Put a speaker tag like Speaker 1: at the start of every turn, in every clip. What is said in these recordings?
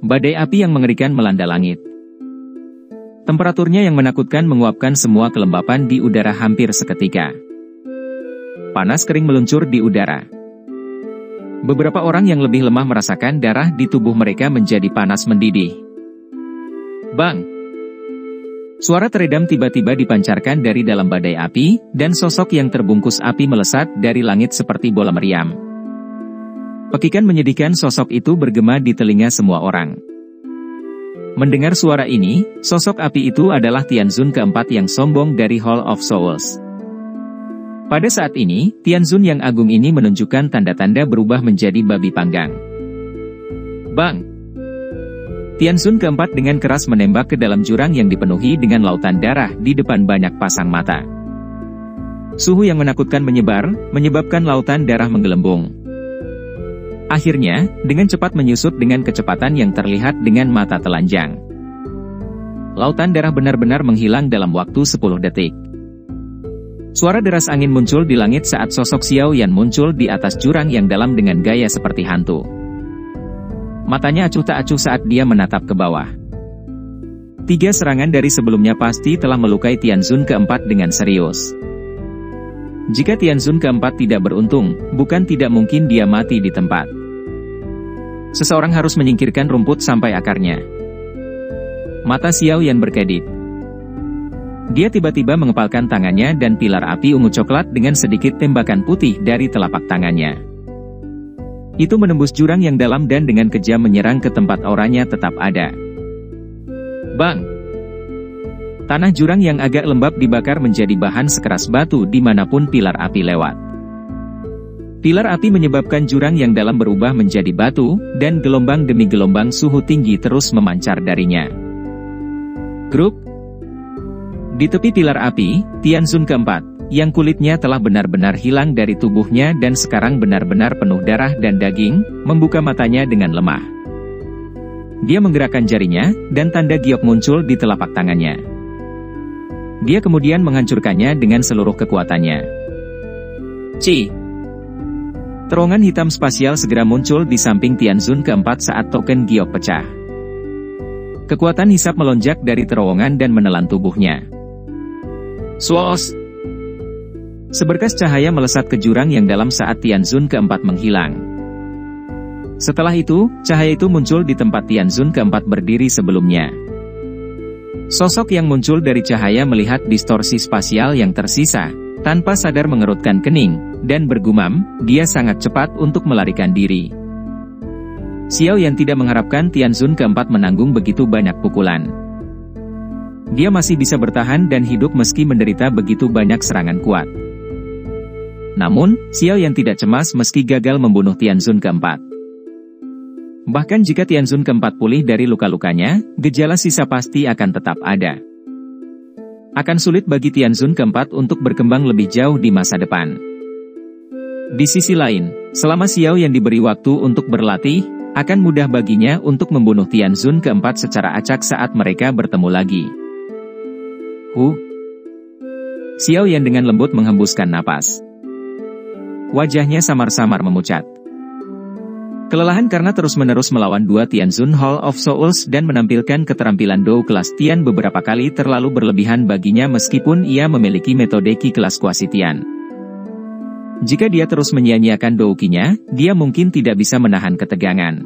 Speaker 1: Badai api yang mengerikan melanda langit. Temperaturnya yang menakutkan menguapkan semua kelembapan di udara hampir seketika. Panas kering meluncur di udara. Beberapa orang yang lebih lemah merasakan darah di tubuh mereka menjadi panas mendidih. Bang! Suara teredam tiba-tiba dipancarkan dari dalam badai api, dan sosok yang terbungkus api melesat dari langit seperti bola meriam. Pekikan menyedihkan sosok itu bergema di telinga semua orang. Mendengar suara ini, sosok api itu adalah Tianzun keempat yang sombong dari Hall of Souls. Pada saat ini, Tianzun yang agung ini menunjukkan tanda-tanda berubah menjadi babi panggang. Bang! Tianzun keempat dengan keras menembak ke dalam jurang yang dipenuhi dengan lautan darah di depan banyak pasang mata. Suhu yang menakutkan menyebar, menyebabkan lautan darah menggelembung. Akhirnya, dengan cepat menyusut dengan kecepatan yang terlihat dengan mata telanjang. Lautan darah benar-benar menghilang dalam waktu 10 detik. Suara deras angin muncul di langit saat sosok Xiao Yan muncul di atas jurang yang dalam dengan gaya seperti hantu. Matanya acuh tak acuh saat dia menatap ke bawah. 3 serangan dari sebelumnya pasti telah melukai Tianzun keempat dengan serius. Jika Tianzun keempat tidak beruntung, bukan tidak mungkin dia mati di tempat. Seseorang harus menyingkirkan rumput sampai akarnya. Mata Xiao Yan berkedip. Dia tiba-tiba mengepalkan tangannya dan pilar api ungu coklat dengan sedikit tembakan putih dari telapak tangannya. Itu menembus jurang yang dalam dan dengan kejam menyerang ke tempat auranya tetap ada. Bang! Tanah jurang yang agak lembab dibakar menjadi bahan sekeras batu dimanapun pilar api lewat. Pilar api menyebabkan jurang yang dalam berubah menjadi batu, dan gelombang demi gelombang suhu tinggi terus memancar darinya. Grup! Di tepi pilar api, Tianzun keempat, yang kulitnya telah benar-benar hilang dari tubuhnya dan sekarang benar-benar penuh darah dan daging, membuka matanya dengan lemah. Dia menggerakkan jarinya, dan tanda giok muncul di telapak tangannya. Dia kemudian menghancurkannya dengan seluruh kekuatannya. Ci! Terowongan hitam spasial segera muncul di samping Tianzun keempat saat token giok pecah. Kekuatan hisap melonjak dari terowongan dan menelan tubuhnya. Swos! Seberkas cahaya melesat ke jurang yang dalam saat Tianzun keempat menghilang. Setelah itu, cahaya itu muncul di tempat Tianzun keempat berdiri sebelumnya. Sosok yang muncul dari cahaya melihat distorsi spasial yang tersisa, tanpa sadar mengerutkan kening, dan bergumam, dia sangat cepat untuk melarikan diri. Xiao Yan tidak mengharapkan Tianzun keempat menanggung begitu banyak pukulan. Dia masih bisa bertahan dan hidup meski menderita begitu banyak serangan kuat. Namun, Xiao Yan tidak cemas meski gagal membunuh Tianzun keempat. Bahkan jika Tianzun keempat pulih dari luka-lukanya, gejala sisa pasti akan tetap ada. Akan sulit bagi Tianzun keempat untuk berkembang lebih jauh di masa depan. Di sisi lain, selama Xiao Yan diberi waktu untuk berlatih, akan mudah baginya untuk membunuh Tianzun keempat secara acak saat mereka bertemu lagi. Xiao Yan dengan lembut menghembuskan napas. Wajahnya samar-samar memucat. Kelelahan karena terus-menerus melawan 2 Tianzun Hall of Souls dan menampilkan keterampilan Dou kelas Tian beberapa kali terlalu berlebihan baginya meskipun ia memiliki metode Qi kelas Kuasi Tian. Jika dia terus menyia-nyiakan Dou Qi-nya, dia mungkin tidak bisa menahan ketegangan.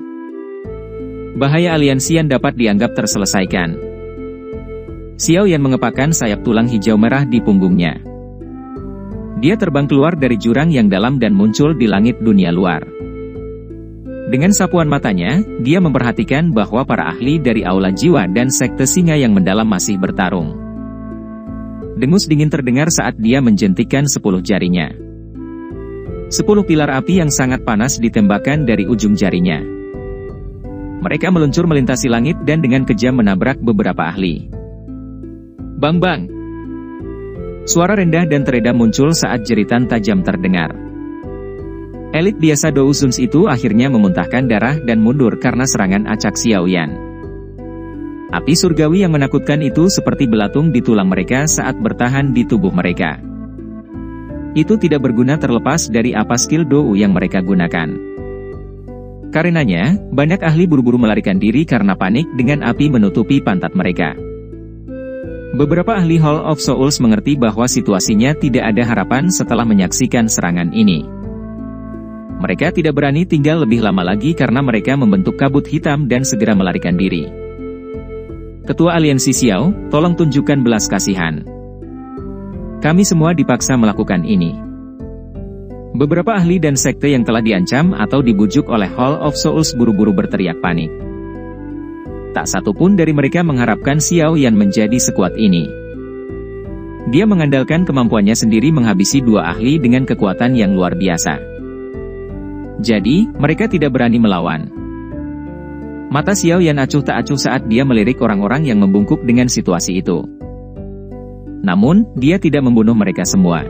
Speaker 1: Bahaya aliansian dapat dianggap terselesaikan. Xiao Yan mengepakkan sayap tulang hijau merah di punggungnya. Dia terbang keluar dari jurang yang dalam dan muncul di langit dunia luar. Dengan sapuan matanya, dia memperhatikan bahwa para ahli dari Aula Jiwa dan Sekte Singa yang mendalam masih bertarung. Dengus dingin terdengar saat dia menjentikkan 10 jarinya. 10 pilar api yang sangat panas ditembakkan dari ujung jarinya. Mereka meluncur melintasi langit dan dengan kejam menabrak beberapa ahli. Bang-bang! Suara rendah dan teredam muncul saat jeritan tajam terdengar. Elit biasa Dou Zuns itu akhirnya memuntahkan darah dan mundur karena serangan acak Xiao Yan. Api surgawi yang menakutkan itu seperti belatung di tulang mereka saat bertahan di tubuh mereka. Itu tidak berguna terlepas dari apa skill Dou yang mereka gunakan. Karenanya, banyak ahli buru-buru melarikan diri karena panik dengan api menutupi pantat mereka. Beberapa ahli Hall of Souls mengerti bahwa situasinya tidak ada harapan setelah menyaksikan serangan ini. Mereka tidak berani tinggal lebih lama lagi karena mereka membentuk kabut hitam dan segera melarikan diri. Ketua Aliansi Xiao, tolong tunjukkan belas kasihan. Kami semua dipaksa melakukan ini. Beberapa ahli dan sekte yang telah diancam atau dibujuk oleh Hall of Souls buru-buru berteriak panik. Tak satu pun dari mereka mengharapkan Xiao Yan menjadi sekuat ini. Dia mengandalkan kemampuannya sendiri menghabisi dua ahli dengan kekuatan yang luar biasa. Jadi, mereka tidak berani melawan. Mata Xiao Yan acuh tak acuh saat dia melirik orang-orang yang membungkuk dengan situasi itu. Namun, dia tidak membunuh mereka semua.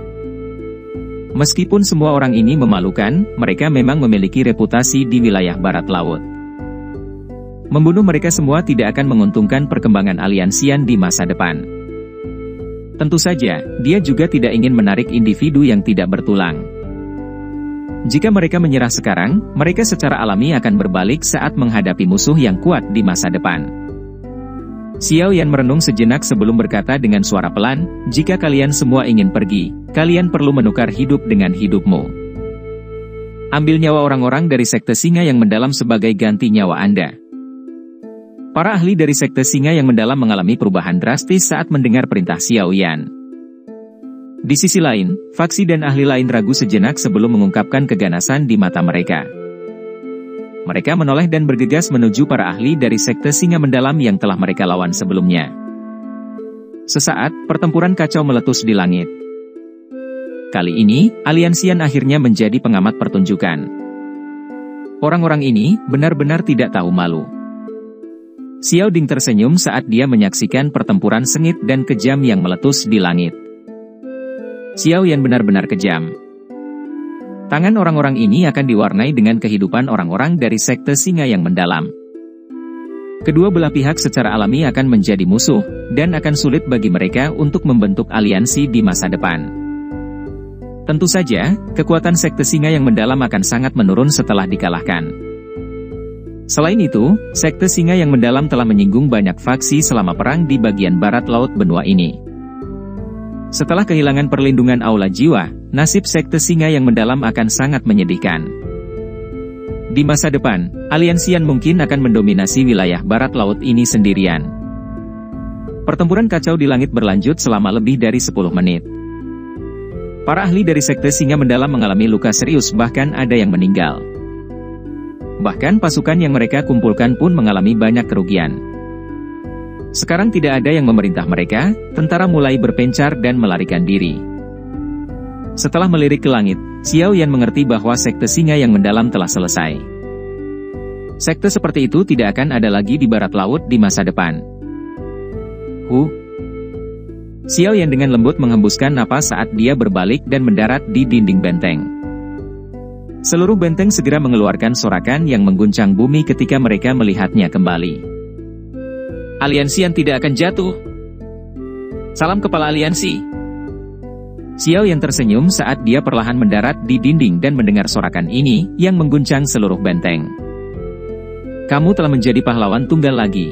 Speaker 1: Meskipun semua orang ini memalukan, mereka memang memiliki reputasi di wilayah barat laut. Membunuh mereka semua tidak akan menguntungkan perkembangan aliansian di masa depan. Tentu saja, dia juga tidak ingin menarik individu yang tidak bertulang. Jika mereka menyerah sekarang, mereka secara alami akan berbalik saat menghadapi musuh yang kuat di masa depan. Xiao Yan merenung sejenak sebelum berkata dengan suara pelan, jika kalian semua ingin pergi, kalian perlu menukar hidup dengan hidupmu. Ambil nyawa orang-orang dari sekte singa yang mendalam sebagai ganti nyawa Anda. Para ahli dari sekte singa yang mendalam mengalami perubahan drastis saat mendengar perintah Xiao Yan. Di sisi lain, faksi dan ahli lain ragu sejenak sebelum mengungkapkan keganasan di mata mereka. Mereka menoleh dan bergegas menuju para ahli dari sekte singa mendalam yang telah mereka lawan sebelumnya. Sesaat, pertempuran kacau meletus di langit. Kali ini, aliansian akhirnya menjadi pengamat pertunjukan. Orang-orang ini benar-benar tidak tahu malu. Xiao Ding tersenyum saat dia menyaksikan pertempuran sengit dan kejam yang meletus di langit. Xiao Yan benar-benar kejam. Tangan orang-orang ini akan diwarnai dengan kehidupan orang-orang dari sekte singa yang mendalam. Kedua belah pihak secara alami akan menjadi musuh, dan akan sulit bagi mereka untuk membentuk aliansi di masa depan. Tentu saja, kekuatan sekte singa yang mendalam akan sangat menurun setelah dikalahkan. Selain itu, sekte singa yang mendalam telah menyinggung banyak faksi selama perang di bagian barat laut benua ini. Setelah kehilangan perlindungan aula jiwa, nasib sekte singa yang mendalam akan sangat menyedihkan. Di masa depan, aliansian mungkin akan mendominasi wilayah barat laut ini sendirian. Pertempuran kacau di langit berlanjut selama lebih dari 10 menit. Para ahli dari sekte singa mendalam mengalami luka serius, bahkan ada yang meninggal. Bahkan pasukan yang mereka kumpulkan pun mengalami banyak kerugian. Sekarang tidak ada yang memerintah mereka, tentara mulai berpencar dan melarikan diri. Setelah melirik ke langit, Xiao Yan mengerti bahwa sekte singa yang mendalam telah selesai. Sekte seperti itu tidak akan ada lagi di barat laut di masa depan. Xiao Yan dengan lembut menghembuskan napas saat dia berbalik dan mendarat di dinding benteng. Seluruh benteng segera mengeluarkan sorakan yang mengguncang bumi ketika mereka melihatnya kembali. Aliansian tidak akan jatuh. Salam kepala aliansi. Xiao Yan tersenyum saat dia perlahan mendarat di dinding dan mendengar sorakan ini yang mengguncang seluruh benteng. Kamu telah menjadi pahlawan tunggal lagi.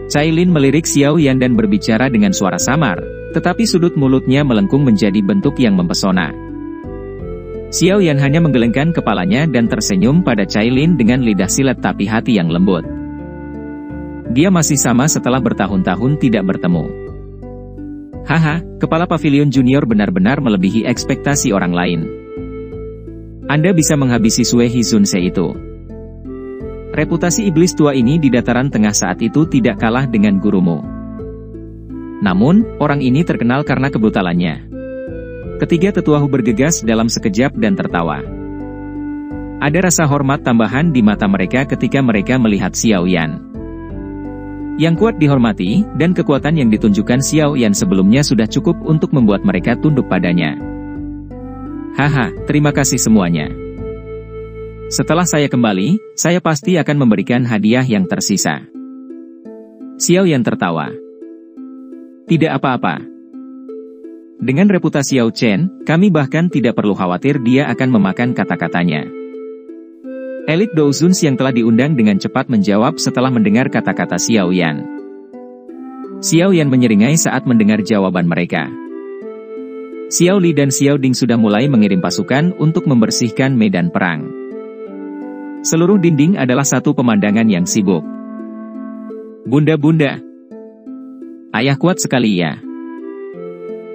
Speaker 1: Cailin melirik Xiao Yan dan berbicara dengan suara samar, tetapi sudut mulutnya melengkung menjadi bentuk yang mempesona. Xiao Yan hanya menggelengkan kepalanya dan tersenyum pada Cailin dengan lidah silet tapi hati yang lembut. Dia masih sama setelah bertahun-tahun tidak bertemu. Haha, kepala pavilion junior benar-benar melebihi ekspektasi orang lain. Anda bisa menghabisi Sue Hizunse itu. Reputasi iblis tua ini di dataran tengah saat itu tidak kalah dengan gurumu. Namun, orang ini terkenal karena kebrutalannya. Ketiga tetuahu bergegas dalam sekejap dan tertawa. Ada rasa hormat tambahan di mata mereka ketika mereka melihat Xiao Yan. Yang kuat dihormati, dan kekuatan yang ditunjukkan Xiao Yan sebelumnya sudah cukup untuk membuat mereka tunduk padanya. Haha, terima kasih semuanya. Setelah saya kembali, saya pasti akan memberikan hadiah yang tersisa. Xiao Yan tertawa. Tidak apa-apa. Dengan reputasi Xiao Chen, kami bahkan tidak perlu khawatir dia akan memakan kata-katanya. Elit Douzuns yang telah diundang dengan cepat menjawab setelah mendengar kata-kata Xiao Yan. Xiao Yan menyeringai saat mendengar jawaban mereka. Xiao Li dan Xiao Ding sudah mulai mengirim pasukan untuk membersihkan medan perang. Seluruh dinding adalah satu pemandangan yang sibuk. Bunda-bunda, ayah kuat sekali ya.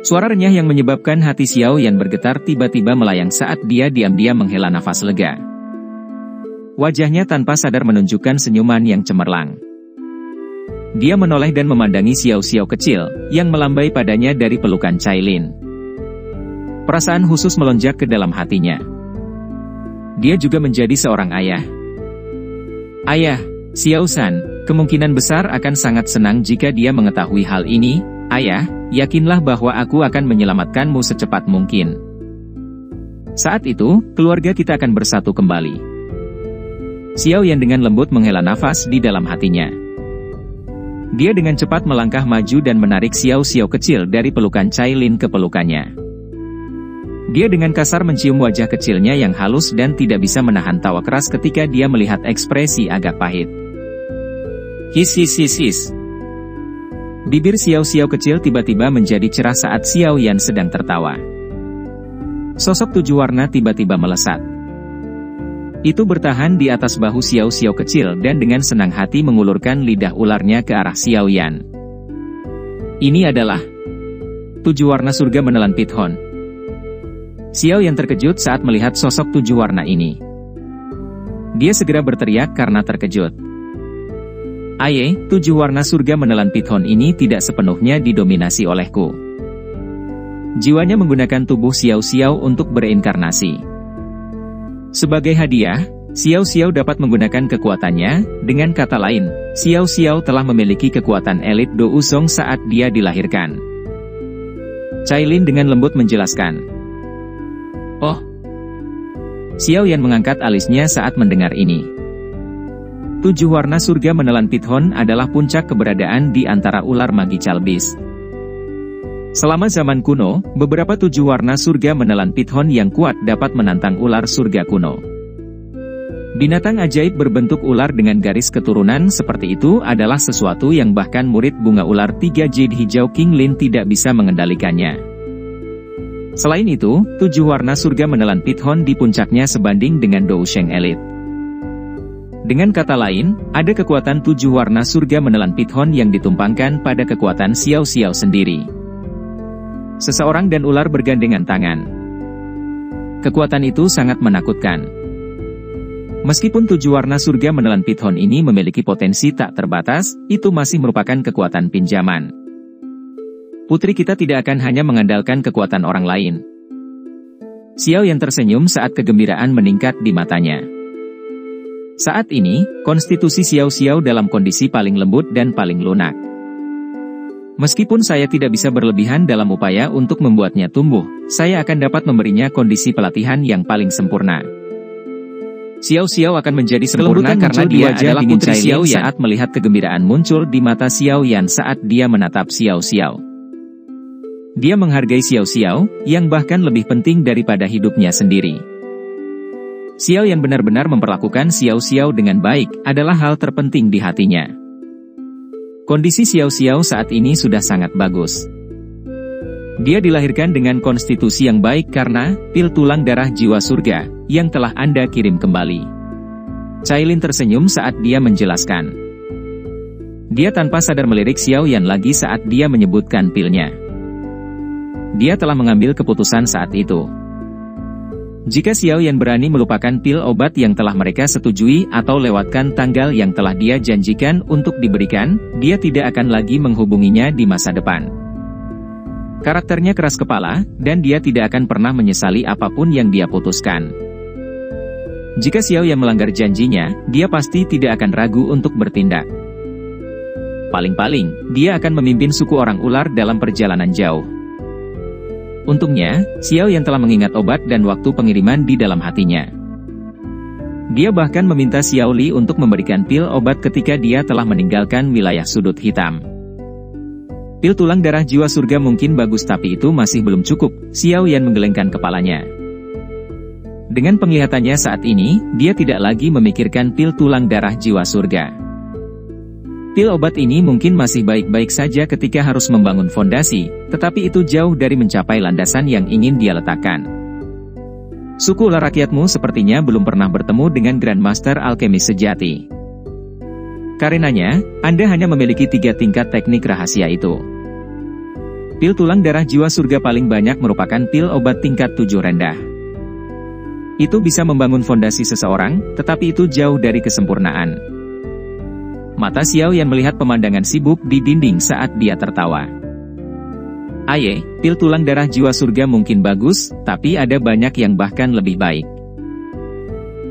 Speaker 1: Suara renyah yang menyebabkan hati Xiao Yan bergetar tiba-tiba melayang saat dia diam-diam menghela nafas lega. Wajahnya tanpa sadar menunjukkan senyuman yang cemerlang. Dia menoleh dan memandangi Xiao kecil, yang melambai padanya dari pelukan Cailin. Perasaan khusus melonjak ke dalam hatinya. Dia juga menjadi seorang ayah. Ayah, Xiao-san, kemungkinan besar akan sangat senang jika dia mengetahui hal ini. Ayah, yakinlah bahwa aku akan menyelamatkanmu secepat mungkin. Saat itu, keluarga kita akan bersatu kembali. Xiao Yan dengan lembut menghela nafas di dalam hatinya. Dia dengan cepat melangkah maju dan menarik Xiao kecil dari pelukan Cailin ke pelukannya. Dia dengan kasar mencium wajah kecilnya yang halus dan tidak bisa menahan tawa keras ketika dia melihat ekspresi agak pahit. His. Bibir Xiao kecil tiba-tiba menjadi cerah saat Xiao Yan sedang tertawa. Sosok 7 warna tiba-tiba melesat. Itu bertahan di atas bahu Xiao kecil dan dengan senang hati mengulurkan lidah ularnya ke arah Xiao Yan. Ini adalah 7 warna surga menelan Pithon. Xiao Yan terkejut saat melihat sosok 7 warna ini. Dia segera berteriak karena terkejut. Aye, 7 warna surga menelan Pithon ini tidak sepenuhnya didominasi olehku. Jiwanya menggunakan tubuh Xiao untuk bereinkarnasi. Sebagai hadiah, Xiao dapat menggunakan kekuatannya. Dengan kata lain, Xiao telah memiliki kekuatan elit Douzong saat dia dilahirkan. Cailin dengan lembut menjelaskan. Oh. Xiao Yan mengangkat alisnya saat mendengar ini. 7 warna surga menelan Pithon adalah puncak keberadaan di antara ular magi Chalbis. Selama zaman kuno, beberapa 7 warna surga menelan Pithon yang kuat dapat menantang ular surga kuno. Binatang ajaib berbentuk ular dengan garis keturunan seperti itu adalah sesuatu yang bahkan murid bunga ular 3 jade hijau King Lin tidak bisa mengendalikannya. Selain itu, 7 warna surga menelan Pithon di puncaknya sebanding dengan Dousheng Elite. Dengan kata lain, ada kekuatan 7 warna surga menelan Pithon yang ditumpangkan pada kekuatan Xiao sendiri. Seseorang dan ular bergandengan tangan. Kekuatan itu sangat menakutkan. Meskipun 7 warna surga menelan Pithon ini memiliki potensi tak terbatas, itu masih merupakan kekuatan pinjaman. Putri kita tidak akan hanya mengandalkan kekuatan orang lain. Xiao Yan tersenyum saat kegembiraan meningkat di matanya. Saat ini, konstitusi Xiao dalam kondisi paling lembut dan paling lunak. Meskipun saya tidak bisa berlebihan dalam upaya untuk membuatnya tumbuh, saya akan dapat memberinya kondisi pelatihan yang paling sempurna. Xiao akan menjadi sempurna karena dia adalah putri Xiao saat melihat kegembiraan muncul di mata Xiao Yan saat dia menatap Xiao. Dia menghargai Xiao yang bahkan lebih penting daripada hidupnya sendiri. Xiao Yan benar-benar memperlakukan Xiao dengan baik adalah hal terpenting di hatinya. Kondisi Xiao saat ini sudah sangat bagus. Dia dilahirkan dengan konstitusi yang baik karena pil tulang darah jiwa surga yang telah Anda kirim kembali. Cailin tersenyum saat dia menjelaskan. Dia tanpa sadar melirik Xiao Yan lagi saat dia menyebutkan pilnya. Dia telah mengambil keputusan saat itu. Jika Xiao Yan berani melupakan pil obat yang telah mereka setujui atau lewatkan tanggal yang telah dia janjikan untuk diberikan, dia tidak akan lagi menghubunginya di masa depan. Karakternya keras kepala, dan dia tidak akan pernah menyesali apapun yang dia putuskan. Jika Xiao Yan melanggar janjinya, dia pasti tidak akan ragu untuk bertindak. Paling-paling, dia akan memimpin suku orang ular dalam perjalanan jauh. Untungnya, Xiao Yan telah mengingat obat dan waktu pengiriman di dalam hatinya. Dia bahkan meminta Xiao Li untuk memberikan pil obat ketika dia telah meninggalkan wilayah sudut hitam. Pil tulang darah jiwa surga mungkin bagus tapi itu masih belum cukup, Xiao Yan menggelengkan kepalanya. Dengan penglihatannya saat ini, dia tidak lagi memikirkan pil tulang darah jiwa surga. Pil obat ini mungkin masih baik-baik saja ketika harus membangun fondasi, tetapi itu jauh dari mencapai landasan yang ingin dia letakkan. Suku ular rakyatmu sepertinya belum pernah bertemu dengan Grandmaster Alkemis sejati. Karenanya, Anda hanya memiliki 3 tingkat teknik rahasia itu. Pil tulang darah jiwa surga paling banyak merupakan pil obat tingkat 7 rendah. Itu bisa membangun fondasi seseorang, tetapi itu jauh dari kesempurnaan. Mata Xiao Yan melihat pemandangan sibuk di dinding saat dia tertawa. Aye, pil tulang darah jiwa surga mungkin bagus, tapi ada banyak yang bahkan lebih baik.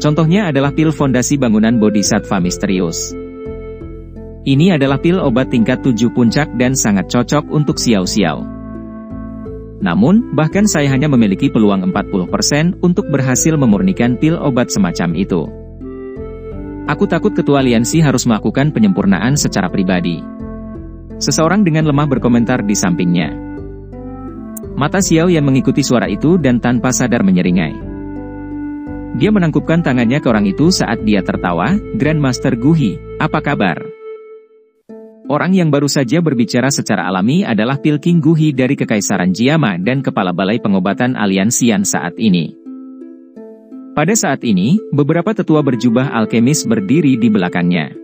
Speaker 1: Contohnya adalah pil fondasi bangunan Bodhisattva misterius. Ini adalah pil obat tingkat 7 puncak dan sangat cocok untuk Xiao Xiao. Namun, bahkan saya hanya memiliki peluang 40% untuk berhasil memurnikan pil obat semacam itu. Aku takut ketua aliansi harus melakukan penyempurnaan secara pribadi. Seseorang dengan lemah berkomentar di sampingnya. Mata Xiao Yan mengikuti suara itu dan tanpa sadar menyeringai. Dia menangkupkan tangannya ke orang itu saat dia tertawa. Grandmaster Guhi, apa kabar? Orang yang baru saja berbicara secara alami adalah Pil King Guhi dari Kekaisaran Jiama dan Kepala Balai Pengobatan Aliansian saat ini. Pada saat ini, beberapa tetua berjubah alkemis berdiri di belakangnya.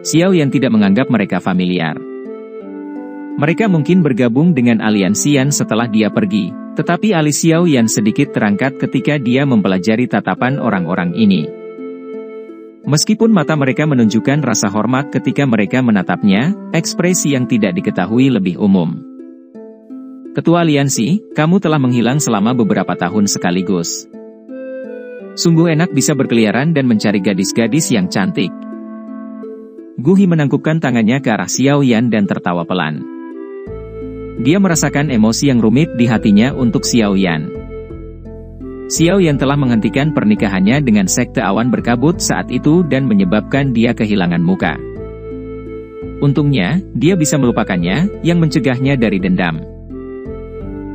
Speaker 1: Xiao Yan tidak menganggap mereka familiar. Mereka mungkin bergabung dengan Aliansian setelah dia pergi, tetapi alis Xiao Yan sedikit terangkat ketika dia mempelajari tatapan orang-orang ini. Meskipun mata mereka menunjukkan rasa hormat ketika mereka menatapnya, ekspresi yang tidak diketahui lebih umum. Ketua aliansi, kamu telah menghilang selama beberapa tahun sekaligus. Sungguh enak bisa berkeliaran dan mencari gadis-gadis yang cantik. Guhi menangkupkan tangannya ke arah Xiao Yan dan tertawa pelan. Dia merasakan emosi yang rumit di hatinya untuk Xiao Yan. Xiao Yan telah menghentikan pernikahannya dengan sekte awan berkabut saat itu dan menyebabkan dia kehilangan muka. Untungnya, dia bisa melupakannya, yang mencegahnya dari dendam.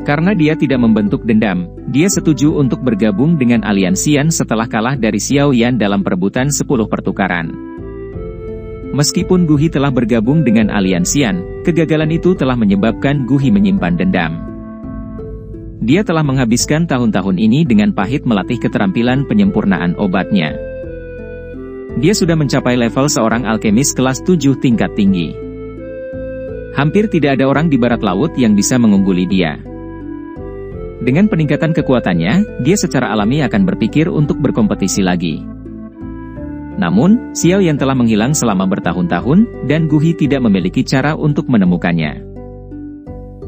Speaker 1: Karena dia tidak membentuk dendam, dia setuju untuk bergabung dengan Aliansian setelah kalah dari Xiao Yan dalam perebutan 10 pertukaran. Meskipun Guhi telah bergabung dengan Aliansian, kegagalan itu telah menyebabkan Guhi menyimpan dendam. Dia telah menghabiskan tahun-tahun ini dengan pahit melatih keterampilan penyempurnaan obatnya. Dia sudah mencapai level seorang alkemis kelas 7 tingkat tinggi. Hampir tidak ada orang di barat laut yang bisa mengungguli dia. Dengan peningkatan kekuatannya, dia secara alami akan berpikir untuk berkompetisi lagi. Namun, Xiao Yan telah menghilang selama bertahun-tahun, dan Guhi tidak memiliki cara untuk menemukannya.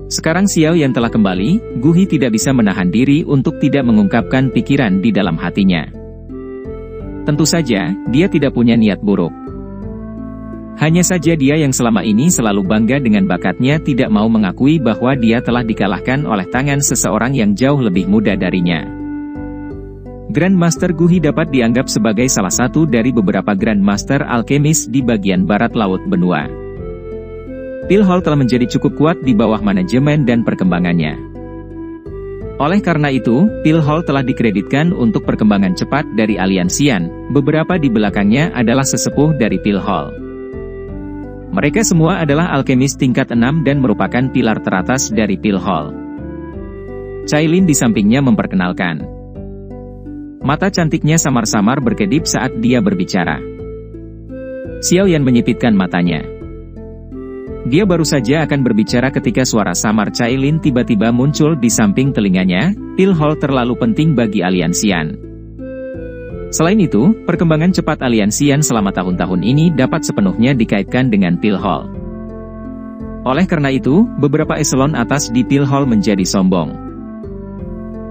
Speaker 1: Sekarang Xiao Yan telah kembali, Guhi tidak bisa menahan diri untuk tidak mengungkapkan pikiran di dalam hatinya. Tentu saja, dia tidak punya niat buruk. Hanya saja dia yang selama ini selalu bangga dengan bakatnya tidak mau mengakui bahwa dia telah dikalahkan oleh tangan seseorang yang jauh lebih muda darinya. Grandmaster Guhi dapat dianggap sebagai salah satu dari beberapa Grandmaster alkemis di bagian barat laut benua. Pil Hall telah menjadi cukup kuat di bawah manajemen dan perkembangannya. Oleh karena itu, Pil Hall telah dikreditkan untuk perkembangan cepat dari Aliansian, beberapa di belakangnya adalah sesepuh dari Pil Hall. Mereka semua adalah alkemis tingkat 6 dan merupakan pilar teratas dari Pil Hall. Cailin di sampingnya memperkenalkan. Mata cantiknya samar-samar berkedip saat dia berbicara. Xiao Yan menyipitkan matanya. Dia baru saja akan berbicara ketika suara samar Cailin tiba-tiba muncul di samping telinganya. Pil Hall terlalu penting bagi Aliansian. Selain itu, perkembangan cepat Aliansian selama tahun-tahun ini dapat sepenuhnya dikaitkan dengan Pil Hall. Oleh karena itu, beberapa eselon atas di Pil Hall menjadi sombong.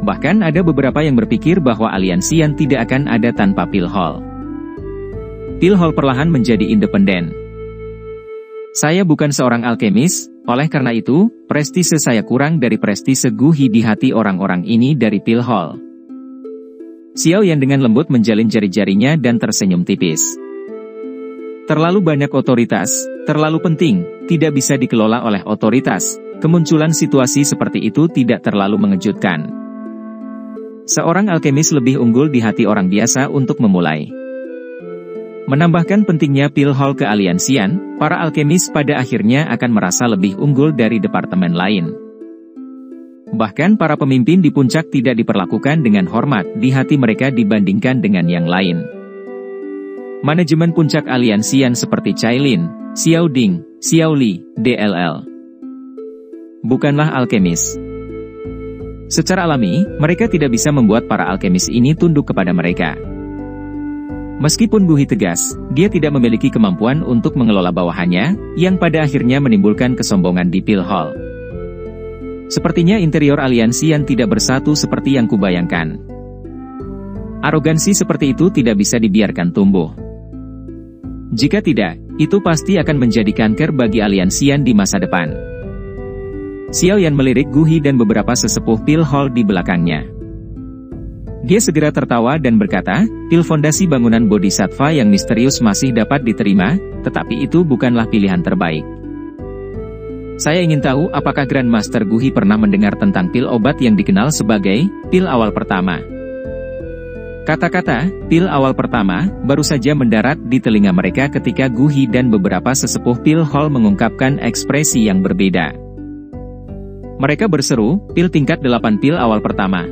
Speaker 1: Bahkan ada beberapa yang berpikir bahwa Aliansian tidak akan ada tanpa Pil Hall. Pil Hall perlahan menjadi independen. Saya bukan seorang alkemis, oleh karena itu, prestise saya kurang dari prestise Guhi di hati orang-orang ini dari Pil Hall. Xiao Yan dengan lembut menjalin jari-jarinya dan tersenyum tipis. Terlalu banyak otoritas, terlalu penting, tidak bisa dikelola oleh otoritas. Kemunculan situasi seperti itu tidak terlalu mengejutkan. seorang alkemis lebih unggul di hati orang biasa untuk memulai. Menambahkan pentingnya pil hall kealiansian, para alkemis pada akhirnya akan merasa lebih unggul dari departemen lain. Bahkan para pemimpin di puncak tidak diperlakukan dengan hormat di hati mereka dibandingkan dengan yang lain. Manajemen puncak aliansian seperti Cailin, Xiao Ding, Xiao Li, DLL. Bukanlah alkemis. Secara alami, mereka tidak bisa membuat para alkemis ini tunduk kepada mereka. Meskipun Guhi tegas, dia tidak memiliki kemampuan untuk mengelola bawahannya, yang pada akhirnya menimbulkan kesombongan di pil hall. Sepertinya interior aliansian tidak bersatu seperti yang kubayangkan. Arogansi seperti itu tidak bisa dibiarkan tumbuh. Jika tidak, itu pasti akan menjadi kanker bagi aliansian di masa depan. Xiao Yan melirik Guhi dan beberapa sesepuh pil hall di belakangnya. Dia segera tertawa dan berkata, pil fondasi bangunan Bodhisattva yang misterius masih dapat diterima, tetapi itu bukanlah pilihan terbaik. Saya ingin tahu apakah Grandmaster Guhi pernah mendengar tentang pil obat yang dikenal sebagai pil awal pertama. Kata-kata pil awal pertama baru saja mendarat di telinga mereka ketika Guhi dan beberapa sesepuh pil hall mengungkapkan ekspresi yang berbeda. Mereka berseru, pil tingkat 8 pil awal pertama.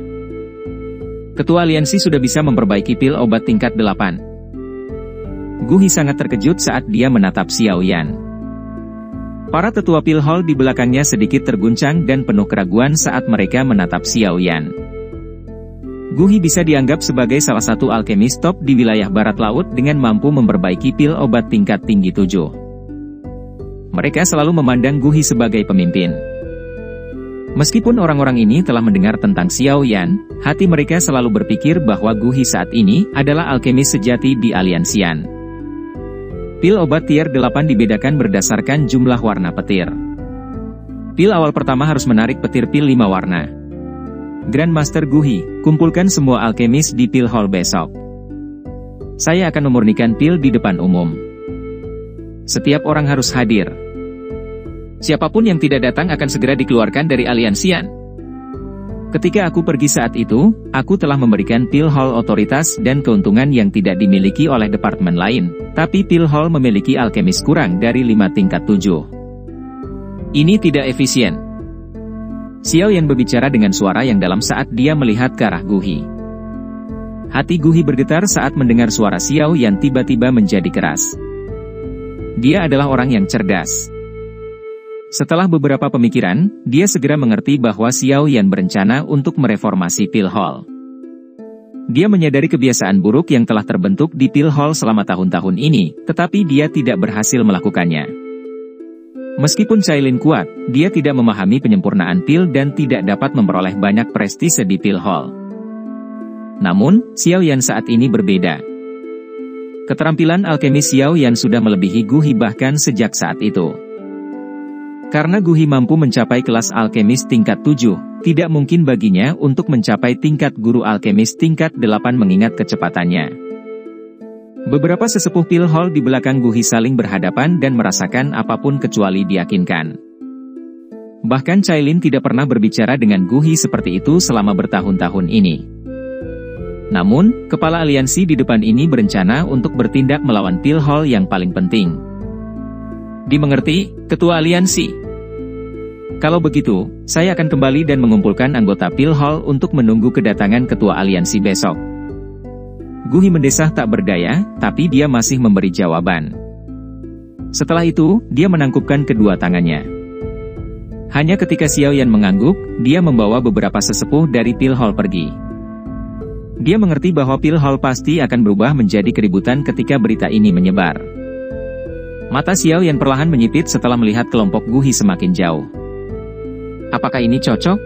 Speaker 1: Ketua aliansi sudah bisa memperbaiki pil obat tingkat 8. Guhi sangat terkejut saat dia menatap Xiao Yan. Para tetua pil hall di belakangnya sedikit terguncang dan penuh keraguan saat mereka menatap Xiao Yan. Guhi bisa dianggap sebagai salah satu alkemis top di wilayah barat laut dengan mampu memperbaiki pil obat tingkat tinggi 7. Mereka selalu memandang Guhi sebagai pemimpin. Meskipun orang-orang ini telah mendengar tentang Xiao Yan, hati mereka selalu berpikir bahwa Guhi saat ini adalah alkemis sejati di aliansian. Pil obat tier 8 dibedakan berdasarkan jumlah warna petir. Pil awal pertama harus menarik petir pil 5 warna. Grandmaster Guhi, kumpulkan semua alkemis di pil hall besok. Saya akan memurnikan pil di depan umum. Setiap orang harus hadir. Siapapun yang tidak datang akan segera dikeluarkan dari aliansian. Ketika aku pergi saat itu, aku telah memberikan pil hall otoritas dan keuntungan yang tidak dimiliki oleh departemen lain, tapi pil hall memiliki alkemis kurang dari 5 tingkat 7. Ini tidak efisien. Xiao Yan berbicara dengan suara yang dalam saat dia melihat ke arah Guhi. Hati Guhi bergetar saat mendengar suara Xiao Yan tiba-tiba menjadi keras. Dia adalah orang yang cerdas. Setelah beberapa pemikiran, dia segera mengerti bahwa Xiao Yan berencana untuk mereformasi pil hall. Dia menyadari kebiasaan buruk yang telah terbentuk di pil hall selama tahun-tahun ini, tetapi dia tidak berhasil melakukannya. Meskipun Cailin kuat, dia tidak memahami penyempurnaan pil dan tidak dapat memperoleh banyak prestise di pil hall. Namun, Xiao Yan saat ini berbeda. Keterampilan alkemis Xiao Yan sudah melebihi Guhi bahkan sejak saat itu. Karena Guhi mampu mencapai kelas alkemis tingkat 7, tidak mungkin baginya untuk mencapai tingkat guru alkemis tingkat 8 mengingat kecepatannya. Beberapa sesepuh pil hall di belakang Guhi saling berhadapan dan merasakan apapun kecuali diyakinkan. Bahkan Cailin tidak pernah berbicara dengan Guhi seperti itu selama bertahun-tahun ini. Namun, kepala aliansi di depan ini berencana untuk bertindak melawan pil hall yang paling penting. Dimengerti, Ketua Aliansi? Kalau begitu, saya akan kembali dan mengumpulkan anggota pil hall untuk menunggu kedatangan Ketua Aliansi besok. Guhi mendesah tak berdaya, tapi dia masih memberi jawaban. Setelah itu, dia menangkupkan kedua tangannya. Hanya ketika Xiao Yan mengangguk, dia membawa beberapa sesepuh dari pil hall pergi. Dia mengerti bahwa pil hall pasti akan berubah menjadi keributan ketika berita ini menyebar. Mata Xiao Yan perlahan menyipit setelah melihat kelompok Guhi semakin jauh. Apakah ini cocok?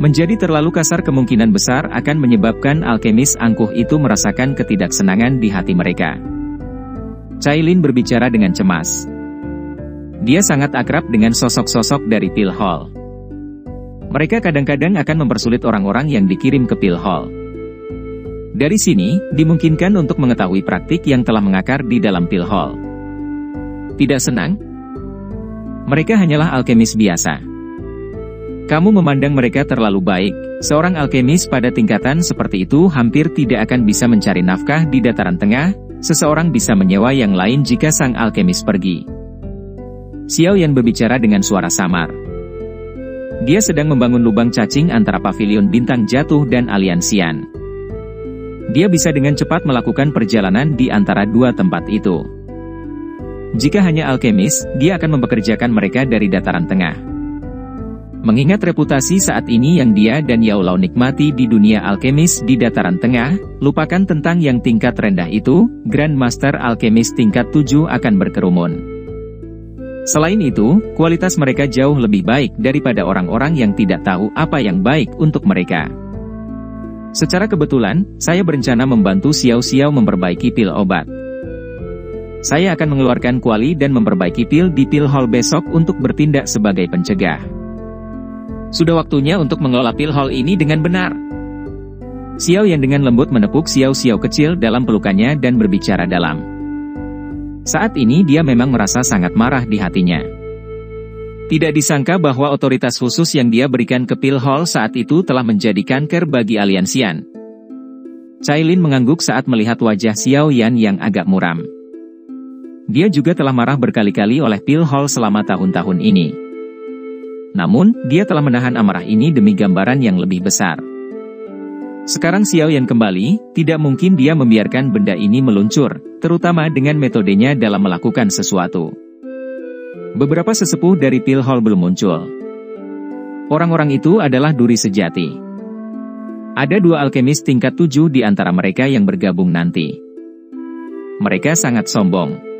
Speaker 1: Menjadi terlalu kasar kemungkinan besar akan menyebabkan alkemis angkuh itu merasakan ketidaksenangan di hati mereka. Cailin berbicara dengan cemas. Dia sangat akrab dengan sosok-sosok dari pil hall. Mereka kadang-kadang akan mempersulit orang-orang yang dikirim ke pil hall. Dari sini, dimungkinkan untuk mengetahui praktik yang telah mengakar di dalam pil hall. Tidak senang? Mereka hanyalah alkemis biasa. Kamu memandang mereka terlalu baik. Seorang alkemis pada tingkatan seperti itu hampir tidak akan bisa mencari nafkah di dataran tengah. Seseorang bisa menyewa yang lain jika sang alkemis pergi. Xiao Yan berbicara dengan suara samar. Dia sedang membangun lubang cacing antara pavilion bintang jatuh dan Aliansian. Dia bisa dengan cepat melakukan perjalanan di antara dua tempat itu. Jika hanya alkemis, dia akan mempekerjakan mereka dari dataran tengah. Mengingat reputasi saat ini yang dia dan Yao Lao nikmati di dunia alkemis di dataran tengah, lupakan tentang yang tingkat rendah itu, Grandmaster Alkemis tingkat 7 akan berkerumun. Selain itu, kualitas mereka jauh lebih baik daripada orang-orang yang tidak tahu apa yang baik untuk mereka. Secara kebetulan, saya berencana membantu Xiao Xiao memperbaiki pil obat. Saya akan mengeluarkan kuali dan memperbaiki pil di pil hall besok untuk bertindak sebagai pencegah. Sudah waktunya untuk mengelola pil hall ini dengan benar. Xiao Yan dengan lembut menepuk Xiao Xiao kecil dalam pelukannya dan berbicara dalam. Saat ini dia memang merasa sangat marah di hatinya. Tidak disangka bahwa otoritas khusus yang dia berikan ke pil hall saat itu telah menjadi kanker bagi Aliansian. Cailin mengangguk saat melihat wajah Xiao Yan yang agak muram. Dia juga telah marah berkali-kali oleh pil hall selama tahun-tahun ini. Namun, dia telah menahan amarah ini demi gambaran yang lebih besar. Sekarang Xiao Yan kembali, tidak mungkin dia membiarkan benda ini meluncur, terutama dengan metodenya dalam melakukan sesuatu. Beberapa sesepuh dari pil hall belum muncul. Orang-orang itu adalah duri sejati. Ada dua alkemis tingkat 7 di antara mereka yang bergabung nanti. Mereka sangat sombong.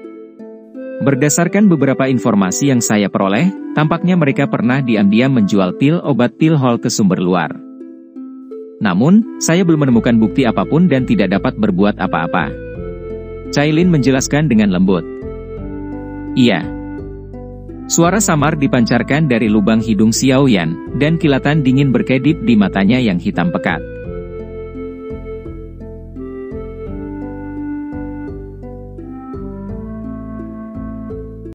Speaker 1: Berdasarkan beberapa informasi yang saya peroleh, tampaknya mereka pernah diam-diam menjual pil obat pil hall ke sumber luar. Namun, saya belum menemukan bukti apapun dan tidak dapat berbuat apa-apa. Cailin menjelaskan dengan lembut. Iya. Suara samar dipancarkan dari lubang hidung Xiao Yan, dan kilatan dingin berkedip di matanya yang hitam pekat.